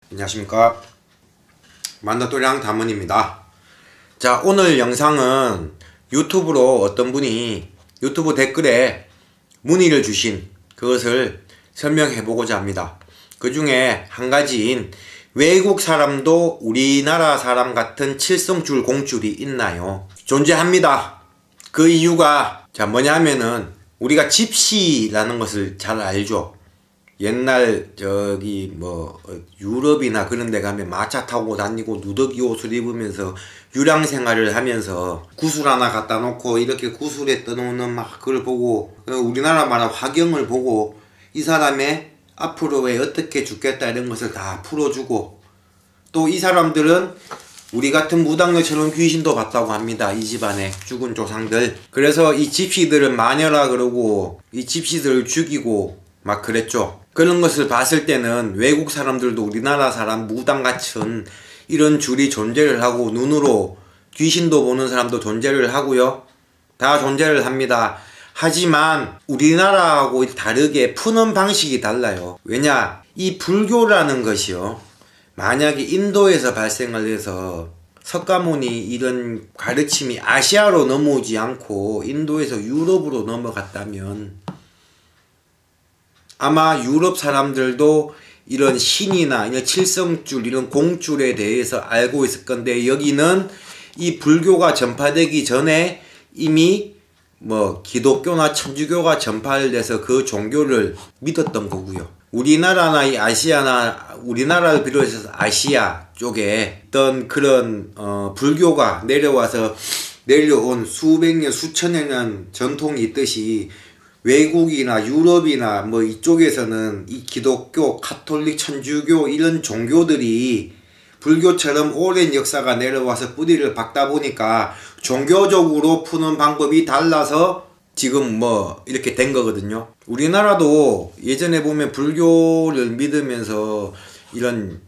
안녕하십니까, 만다토량 담원입니다. 자, 오늘 영상은 유튜브로 어떤 분이 유튜브 댓글에 문의를 주신 그것을 설명해 보고자 합니다. 그 중에 한 가지인 외국 사람도 우리나라 사람 같은 칠성줄 공줄이 있나요? 존재합니다. 그 이유가 뭐냐면은 우리가 집시라는 것을 잘 알죠. 옛날 유럽이나 그런 데 가면 마차 타고 다니고 누더기 옷을 입으면서 유랑 생활을 하면서 구슬 하나 갖다 놓고 이렇게 구슬에 떠놓는 막 그걸 보고, 우리나라 말한 화경을 보고 이 사람의 앞으로에 어떻게 죽겠다 이런 것을 다 풀어주고, 또 이 사람들은 우리 같은 무당녀처럼 귀신도 봤다고 합니다. 이 집안에 죽은 조상들. 그래서 이 집시들을 마녀라 그러고 이 집시들을 죽이고 막 그랬죠. 그런 것을 봤을 때는 외국 사람들도 우리나라 사람 무당같은 이런 줄이 존재를 하고, 눈으로 귀신도 보는 사람도 존재를 하고요. 다 존재를 합니다. 하지만 우리나라하고 다르게 푸는 방식이 달라요. 왜냐, 이 불교라는 것이요, 만약에 인도에서 발생을 해서 석가모니 이런 가르침이 아시아로 넘어오지 않고 인도에서 유럽으로 넘어갔다면 아마 유럽 사람들도 이런 신이나 이런 칠성줄, 이런 공줄에 대해서 알고 있을 건데, 여기는 이 불교가 전파되기 전에 이미 기독교나 천주교가 전파를 돼서 그 종교를 믿었던 거고요. 우리나라나 이 아시아나, 우리나라를 비롯해서 아시아 쪽에 어떤 그런 불교가 내려온 수백 년, 수천여 년 전통이 있듯이, 외국이나 유럽이나 이쪽에서는 이 기독교, 가톨릭, 천주교 이런 종교들이 불교처럼 오랜 역사가 내려와서 뿌리를 박다 보니까 종교적으로 푸는 방법이 달라서 지금 이렇게 된 거거든요. 우리나라도 예전에 보면 불교를 믿으면서 이런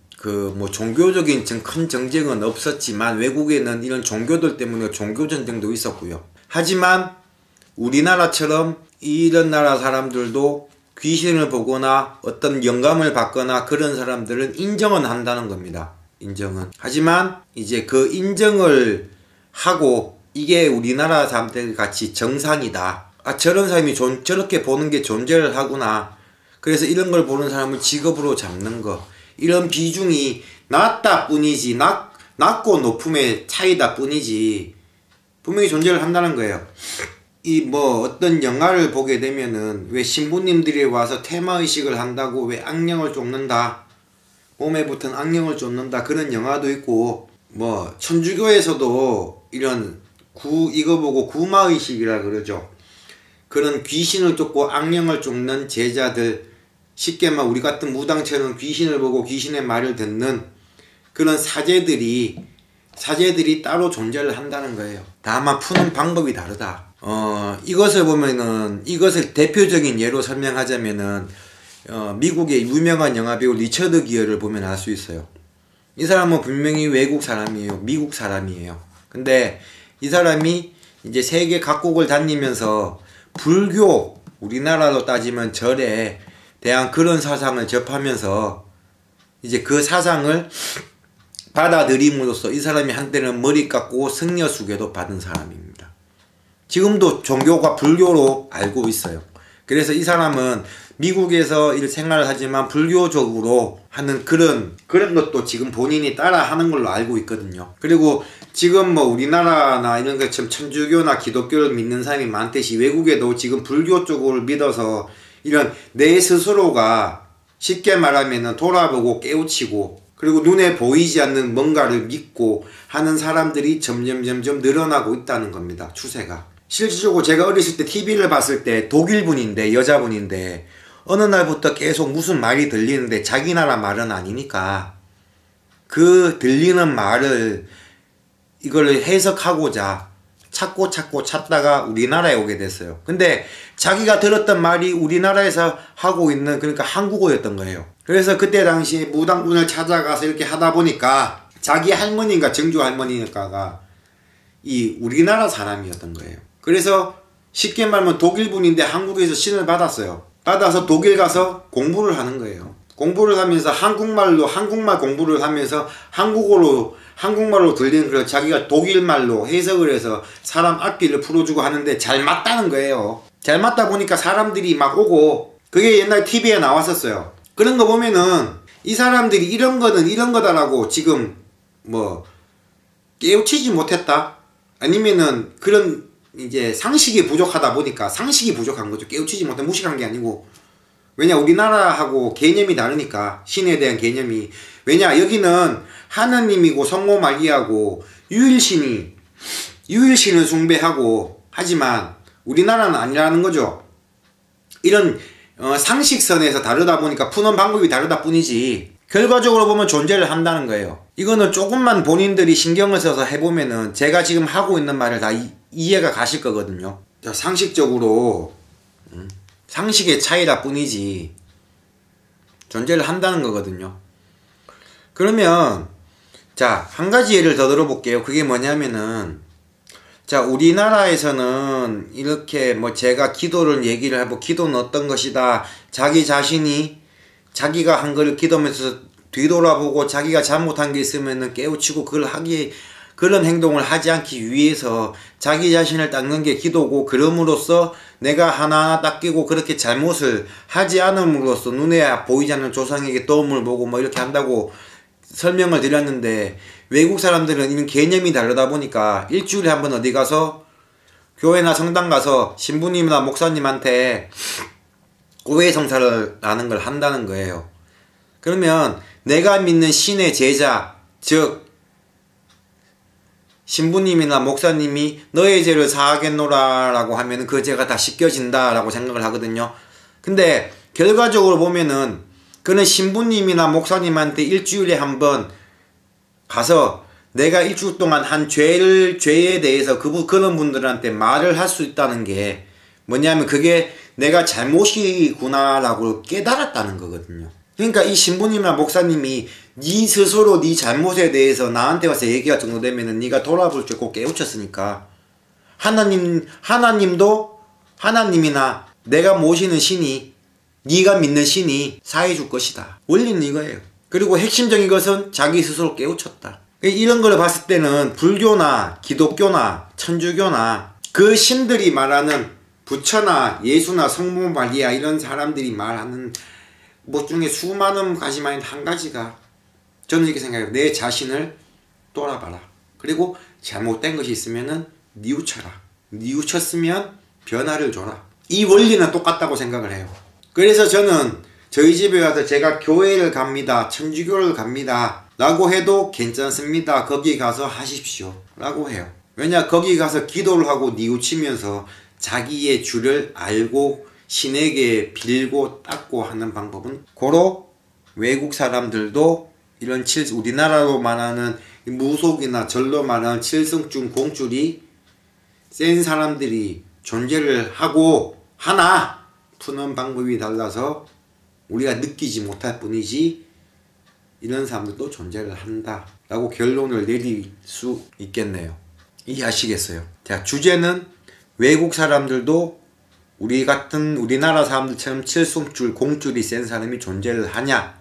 종교적인 큰 정쟁은 없었지만, 외국에는 이런 종교들 때문에 종교 전쟁도 있었고요. 하지만 우리나라처럼 이런 나라 사람들도 귀신을 보거나 어떤 영감을 받거나 그런 사람들은 인정은 한다는 겁니다. 인정은. 하지만 이제 그 인정을 하고 이게 우리나라 사람들 같이 정상이다, 저런 사람이 저렇게 보는 게 존재를 하구나, 그래서 이런 걸 보는 사람을 직업으로 잡는 거, 이런 비중이 낮다 뿐이지, 낮고 높음의 차이다 뿐이지 분명히 존재를 한다는 거예요. 어떤 영화를 보게 되면은 왜 신부님들이 와서 테마의식을 한다고, 왜 악령을 쫓는다, 몸에 붙은 악령을 쫓는다, 그런 영화도 있고, 천주교에서도 이런 이거 보고 구마의식이라 그러죠. 그런 귀신을 쫓고 악령을 쫓는 제자들, 쉽게 말 우리 같은 무당처럼 귀신을 보고 귀신의 말을 듣는 그런 사제들이 따로 존재를 한다는 거예요. 다만 푸는 방법이 다르다. 이것을 보면은, 이것을 대표적인 예로 설명하자면은 미국의 유명한 영화배우 리처드 기어를 보면 알 수 있어요. 이 사람은 분명히 외국 사람이에요. 미국 사람이에요. 근데 이 사람이 이제 세계 각국을 다니면서 불교, 우리나라로 따지면 절에 대한 그런 사상을 접하면서 이제 그 사상을 받아들임으로써 이 사람이 한때는 머리 깎고 승려수계도 받은 사람입니다. 지금도 종교가 불교로 알고 있어요. 그래서 이 사람은 미국에서 생활을 하지만 불교적으로 하는 그런 것도 지금 본인이 따라 하는 걸로 알고 있거든요. 그리고 지금 우리나라나 이런 것처럼 천주교나 기독교를 믿는 사람이 많듯이 외국에도 지금 불교 쪽을 믿어서 이런 내 스스로가 쉽게 말하면 돌아보고 깨우치고, 그리고 눈에 보이지 않는 뭔가를 믿고 하는 사람들이 점점 늘어나고 있다는 겁니다. 추세가. 실질적으로 제가 어렸을 때 TV를 봤을 때 독일분인데, 여자분인데 어느 날부터 계속 무슨 말이 들리는데 자기 나라 말은 아니니까 그 들리는 말을 이걸 해석하고자 찾다가 우리나라에 오게 됐어요. 근데 자기가 들었던 말이 우리나라에서 하고 있는, 그러니까 한국어였던 거예요. 그래서 그때 당시에 무당분을 찾아가서 이렇게 하다 보니까 자기 할머니가, 정주 할머니가가 이 우리나라 사람이었던 거예요. 그래서 쉽게 말하면 독일분인데 한국에서 신을 받았어요. 받아서 독일 가서 공부를 하는 거예요. 공부를 하면서 한국말 공부를 하면서 한국말로 들리는 그런 자기가 독일말로 해석을 해서 사람 앞길을 풀어주고 하는데 잘 맞다는 거예요. 잘 맞다 보니까 사람들이 막 오고, 그게 옛날 TV에 나왔었어요. 그런 거 보면은 이 사람들이 이런 거는 이런 거다라고 지금 뭐 깨우치지 못했다? 아니면은 그런 이제 상식이 부족하다 보니까, 상식이 부족한 거죠. 깨우치지 못해 무식한 게 아니고. 왜냐, 우리나라하고 개념이 다르니까, 신에 대한 개념이. 왜냐, 여기는 하느님이고 성모 마리아고 유일신을 숭배하고 하지만 우리나라는 아니라는 거죠. 이런 상식선에서 다르다 보니까 푸는 방법이 다르다 뿐이지 결과적으로 보면 존재를 한다는 거예요. 이거는 조금만 본인들이 신경을 써서 해보면은 제가 지금 하고 있는 말을 다 이해가 가실 거거든요. 자, 상식적으로 상식의 차이다 뿐이지 존재를 한다는 거거든요. 그러면 자, 한 가지 예를 더 들어볼게요. 그게 뭐냐면은, 자, 우리나라에서는 이렇게 뭐 제가 기도를 얘기를 하고, 기도는 어떤 것이다, 자기 자신이 자기가 한 거를 기도하면서 뒤돌아보고 자기가 잘못한 게 있으면은 깨우치고 그런 행동을 하지 않기 위해서 자기 자신을 닦는 게 기도고, 그럼으로써 내가 하나하나 닦이고 그렇게 잘못을 하지 않음으로써 눈에 보이지 않는 조상에게 도움을 보고 뭐 이렇게 한다고 설명을 드렸는데, 외국 사람들은 이런 개념이 다르다 보니까 일주일에 한 번 어디 가서 교회나 성당 가서 신부님이나 목사님한테 고해성사를 하는 걸 한다는 거예요. 그러면 내가 믿는 신의 제자, 즉 신부님이나 목사님이 너의 죄를 사하겠노라 라고 하면 그 죄가 다 씻겨진다 라고 생각을 하거든요. 근데 결과적으로 보면은 그는 신부님이나 목사님한테 일주일에 한 번 가서 내가 일주일 동안 한 죄에 대해서 그런 분들한테 말을 할 수 있다는 게 뭐냐면, 그게 내가 잘못이구나 라고 깨달았다는 거거든요. 그러니까 이 신부님이나 목사님이 네 스스로 네 잘못에 대해서 나한테 와서 얘기가 정도 되면은 네가 돌아볼 줄 꼭 깨우쳤으니까, 하나님이나 내가 모시는 신이, 네가 믿는 신이 사해줄 것이다. 원리는 이거예요. 그리고 핵심적인 것은 자기 스스로 깨우쳤다. 이런 걸 봤을 때는 불교나 기독교나 천주교나 그 신들이 말하는 부처나 예수나 성모 마리아 이런 사람들이 말하는 뭐 중에 수많은 가지만 한 가지가, 저는 이렇게 생각해요. 내 자신을 돌아봐라. 그리고 잘못된 것이 있으면은 뉘우쳐라. 뉘우쳤으면 변화를 줘라. 이 원리는 똑같다고 생각을 해요. 그래서 저는 저희 집에 와서 제가 교회를 갑니다, 천주교를 갑니다 라고 해도 괜찮습니다. 거기 가서 하십시오 라고 해요. 왜냐, 거기 가서 기도를 하고 뉘우치면서 자기의 주를 알고 신에게 빌고 닦고 하는 방법은, 고로 외국 사람들도 이런 우리나라로 말하는 무속이나 절로 말하는 칠성줄 공줄이 센 사람들이 존재를 하고, 하나 푸는 방법이 달라서 우리가 느끼지 못할 뿐이지 이런 사람들도 존재를 한다 라고 결론을 내릴 수 있겠네요. 이해하시겠어요? 자, 주제는 외국 사람들도 우리 같은 우리나라 사람들처럼 칠성줄 공줄이 센 사람이 존재를 하냐,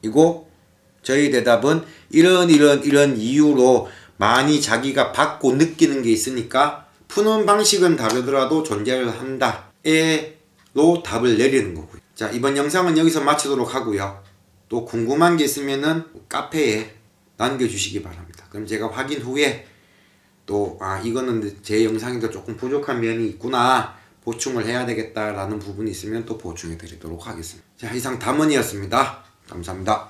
이고 저희 대답은 이런 이유로 많이 자기가 받고 느끼는 게 있으니까 푸는 방식은 다르더라도 존재를 한다 로 답을 내리는 거고요. 자, 이번 영상은 여기서 마치도록 하고요. 또 궁금한 게 있으면은 카페에 남겨주시기 바랍니다. 그럼 제가 확인 후에 또 이거는 제 영상에도 조금 부족한 면이 있구나, 보충을 해야 되겠다라는 부분이 있으면 또 보충해 드리도록 하겠습니다. 자, 이상 담원이었습니다. 감사합니다.